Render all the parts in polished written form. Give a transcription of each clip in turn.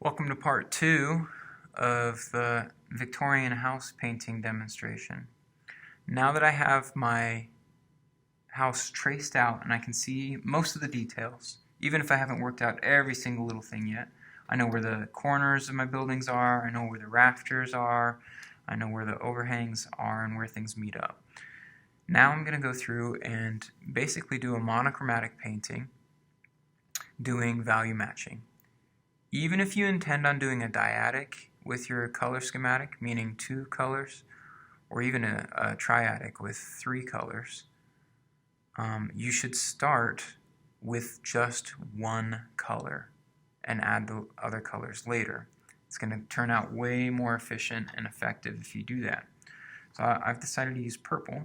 Welcome to part 2 of the Victorian house painting demonstration. Now that I have my house traced out and I can see most of the details, even if I haven't worked out every single little thing yet, I know where the corners of my buildings are, I know where the rafters are, I know where the overhangs are and where things meet up. Now I'm going to go through and basically do a monochromatic painting doing value matching. Even if you intend on doing a dyadic with your color schematic, meaning 2 colors, or even a triadic with 3 colors, you should start with just 1 color and add the other colors later. It's going to turn out way more efficient and effective if you do that. So I've decided to use purple,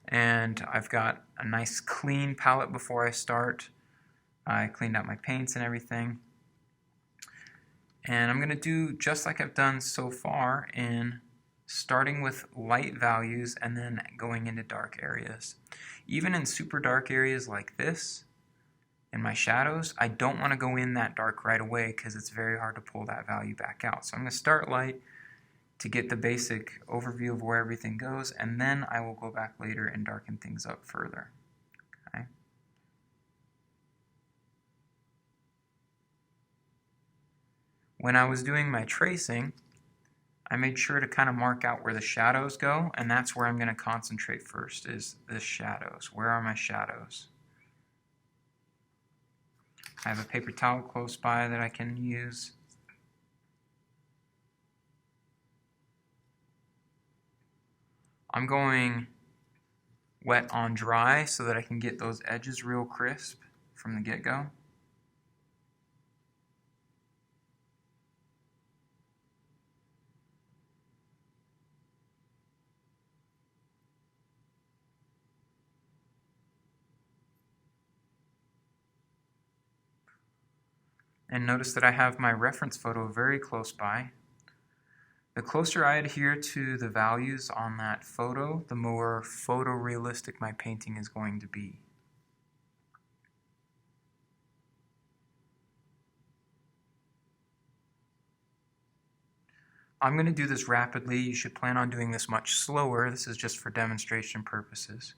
and I've got a nice clean palette before I start. I cleaned out my paints and everything. And I'm going to do just like I've done so far in starting with light values and then going into dark areas. Even in super dark areas like this, in my shadows, I don't want to go in that dark right away because it's very hard to pull that value back out. So I'm going to start light to get the basic overview of where everything goes, and then I will go back later and darken things up further. Okay? When I was doing my tracing, I made sure to kind of mark out where the shadows go, and that's where I'm going to concentrate first, is the shadows. Where are my shadows? I have a paper towel close by that I can use. I'm going wet on dry so that I can get those edges real crisp from the get-go. And notice that I have my reference photo very close by. The closer I adhere to the values on that photo, the more photorealistic my painting is going to be. I'm going to do this rapidly. You should plan on doing this much slower. This is just for demonstration purposes.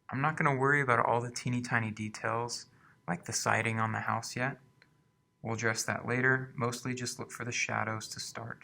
I'm not going to worry about all the teeny tiny details like the siding on the house yet. We'll address that later. Mostly just look for the shadows to start.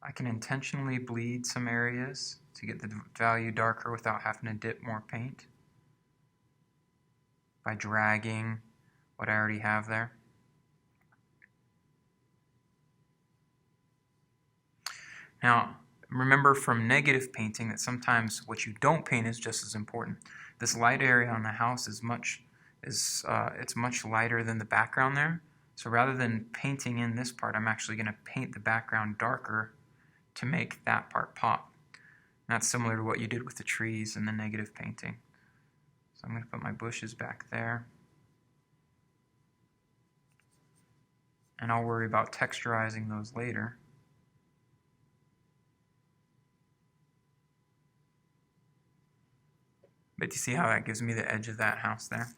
I can intentionally bleed some areas to get the value darker without having to dip more paint by dragging what I already have there. Now, remember from negative painting that sometimes what you don't paint is just as important. This light area on the house is much lighter than the background there. So rather than painting in this part, I'm actually going to paint the background darker to make that part pop. And that's similar to what you did with the trees and the negative painting. So I'm going to put my bushes back there. And I'll worry about texturizing those later. But you see how that gives me the edge of that house there?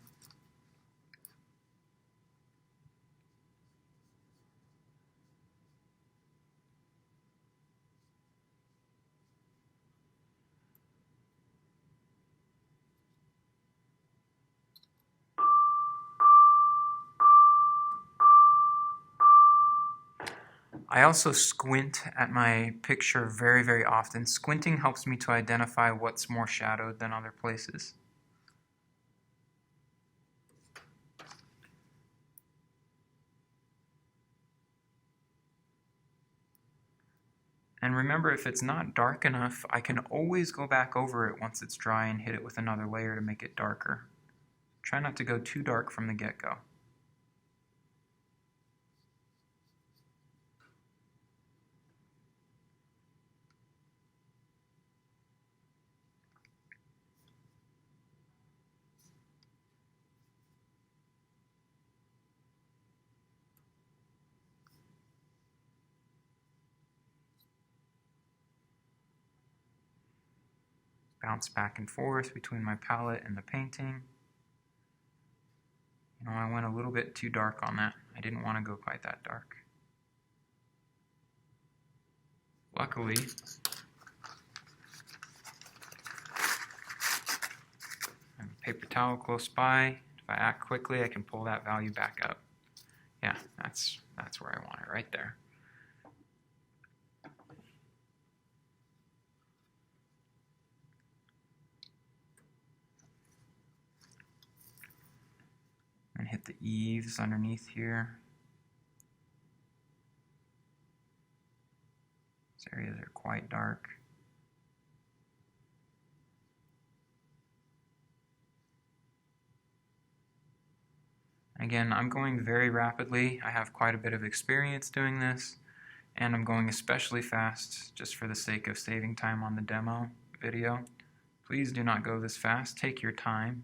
I also squint at my picture very, very often. Squinting helps me to identify what's more shadowed than other places. And remember, if it's not dark enough, I can always go back over it once it's dry and hit it with another layer to make it darker. Try not to go too dark from the get-go. Bounce back and forth between my palette and the painting. You know, I went a little bit too dark on that. I didn't want to go quite that dark. Luckily, I have a paper towel close by. If I act quickly, I can pull that value back up. Yeah, that's where I want it, right there. And hit the eaves underneath here. These areas are quite dark. Again, I'm going very rapidly. I have quite a bit of experience doing this, and I'm going especially fast just for the sake of saving time on the demo video. Please do not go this fast. Take your time.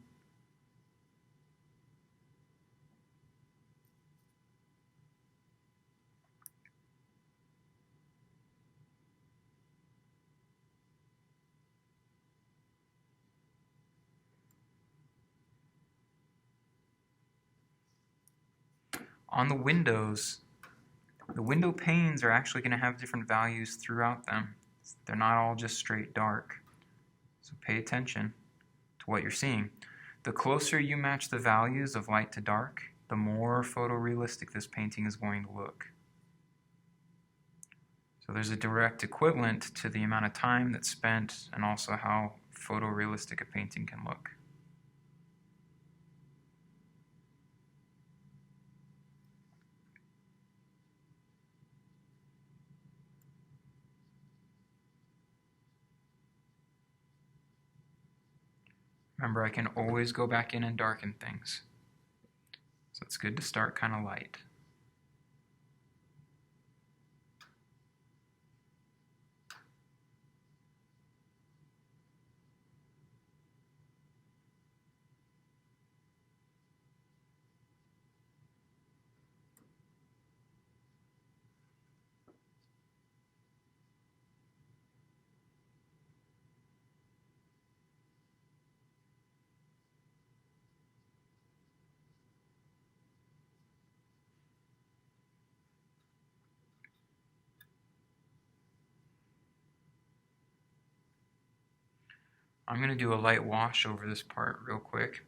On the windows, the window panes are actually going to have different values throughout them. They're not all just straight dark. So pay attention to what you're seeing. The closer you match the values of light to dark, the more photorealistic this painting is going to look. So there's a direct equivalent to the amount of time that's spent and also how photorealistic a painting can look. Remember, I can always go back in and darken things. So it's good to start kind of light. I'm going to do a light wash over this part real quick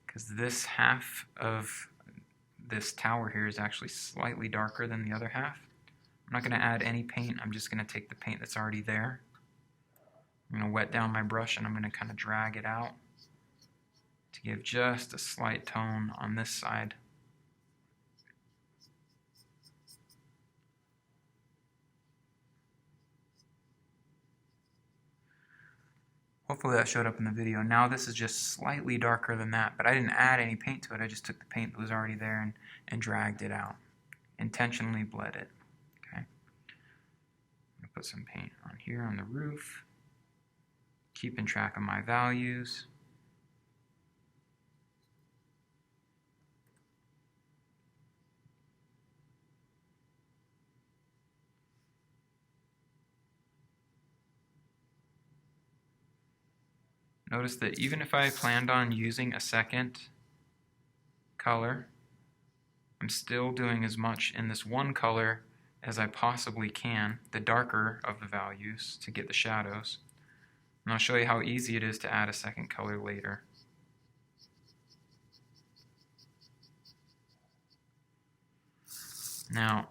because this half of this tower here is actually slightly darker than the other half. I'm not going to add any paint. I'm just going to take the paint that's already there. I'm going to wet down my brush and I'm going to kind of drag it out to give just a slight tone on this side. Hopefully that showed up in the video. Now this is just slightly darker than that, but I didn't add any paint to it. I just took the paint that was already there and dragged it out. Intentionally bled it. Okay. I'm going to put some paint on here on the roof. Keeping track of my values. notice that even if I planned on using a second color, I'm still doing as much in this one color as I possibly can, the darker of the values, to get the shadows. And I'll show you how easy it is to add a second color later. Now,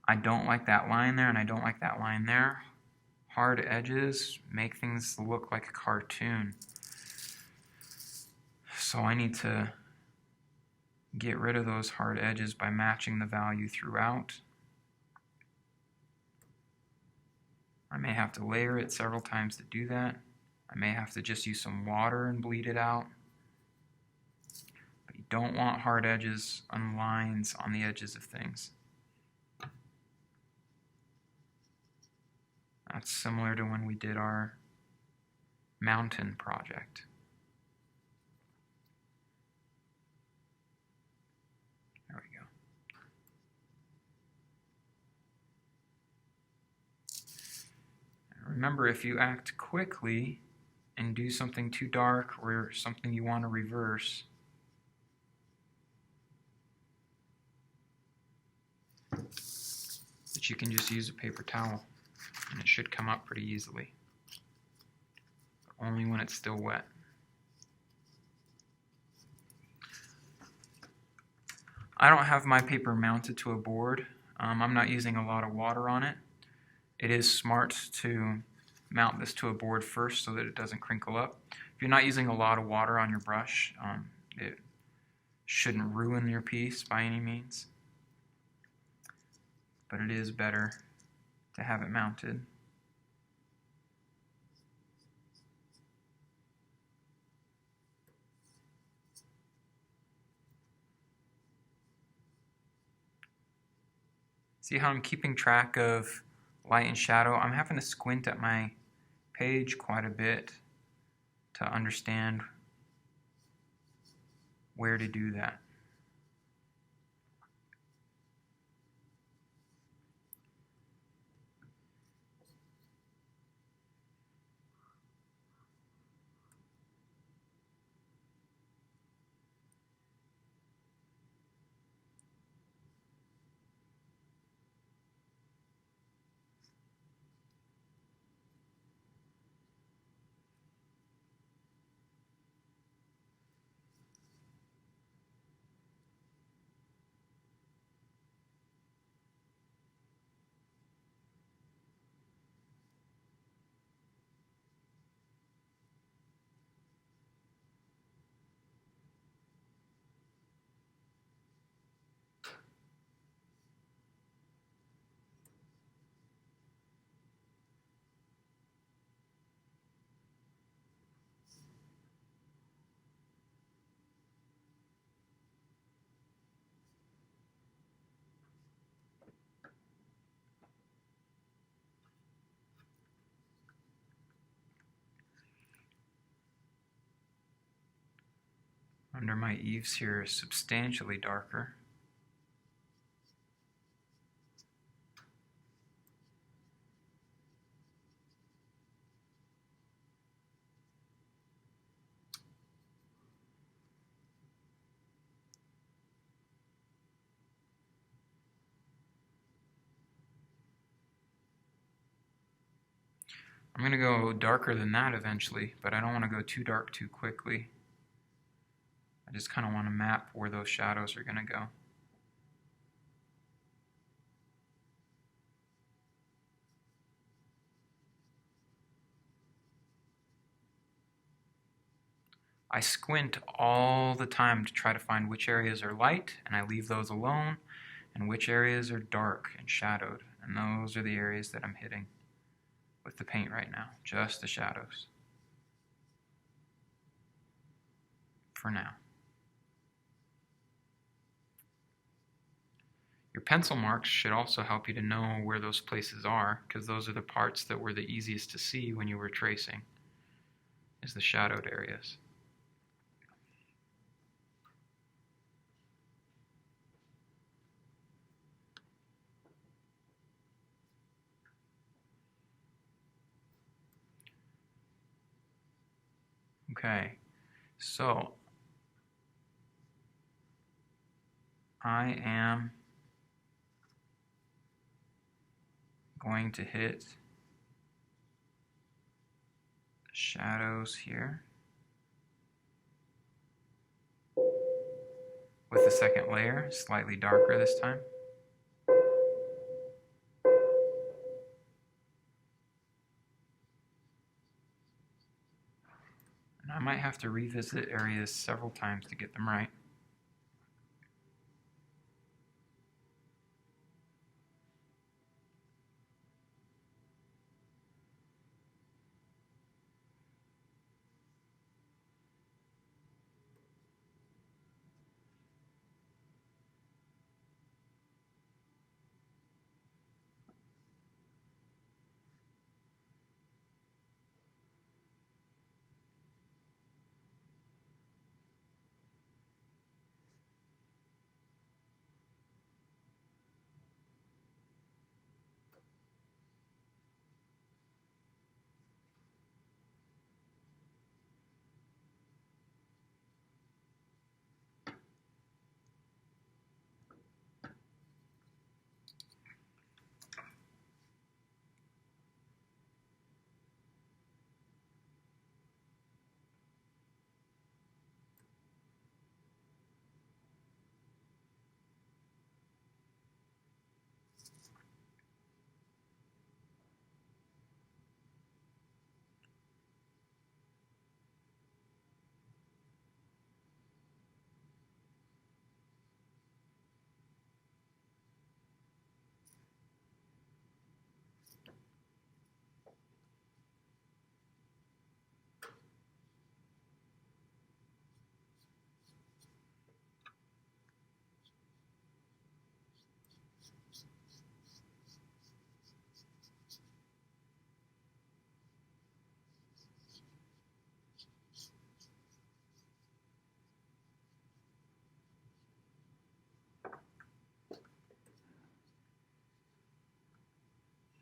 I don't like that line there, and I don't like that line there. Hard edges make things look like a cartoon. So I need to get rid of those hard edges by matching the value throughout. I may have to layer it several times to do that. I may have to just use some water and bleed it out. But you don't want hard edges on lines on the edges of things. That's similar to when we did our mountain project. There we go. And remember, if you act quickly and do something too dark or something you want to reverse, that you can just use a paper towel. And it should come up pretty easily, but only when it's still wet. I don't have my paper mounted to a board. I'm not using a lot of water on it. It is smart to mount this to a board first so that it doesn't crinkle up. If you're not using a lot of water on your brush, it shouldn't ruin your piece by any means, but it is better to have it mounted. See how I'm keeping track of light and shadow? I'm having to squint at my page quite a bit to understand where to do that. Under my eaves here is substantially darker. I'm going to go darker than that eventually, but I don't want to go too dark too quickly. I just kind of want to map where those shadows are going to go. I squint all the time to try to find which areas are light, and I leave those alone, and which areas are dark and shadowed, and those are the areas that I'm hitting with the paint right now, just the shadows for now. Your pencil marks should also help you to know where those places are, because those are the parts that were the easiest to see when you were tracing, is the shadowed areas. Okay, so I am going to hit the shadows here with the second layer, slightly darker this time. And I might have to revisit areas several times to get them right.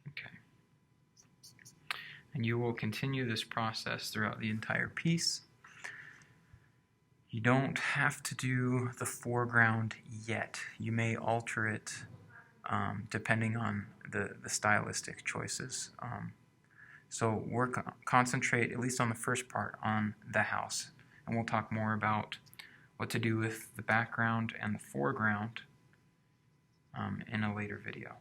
Okay. And you will continue this process throughout the entire piece. You don't have to do the foreground yet. You may alter it depending on the stylistic choices. So concentrate, at least on the first part, on the house. And we'll talk more about what to do with the background and the foreground in a later video.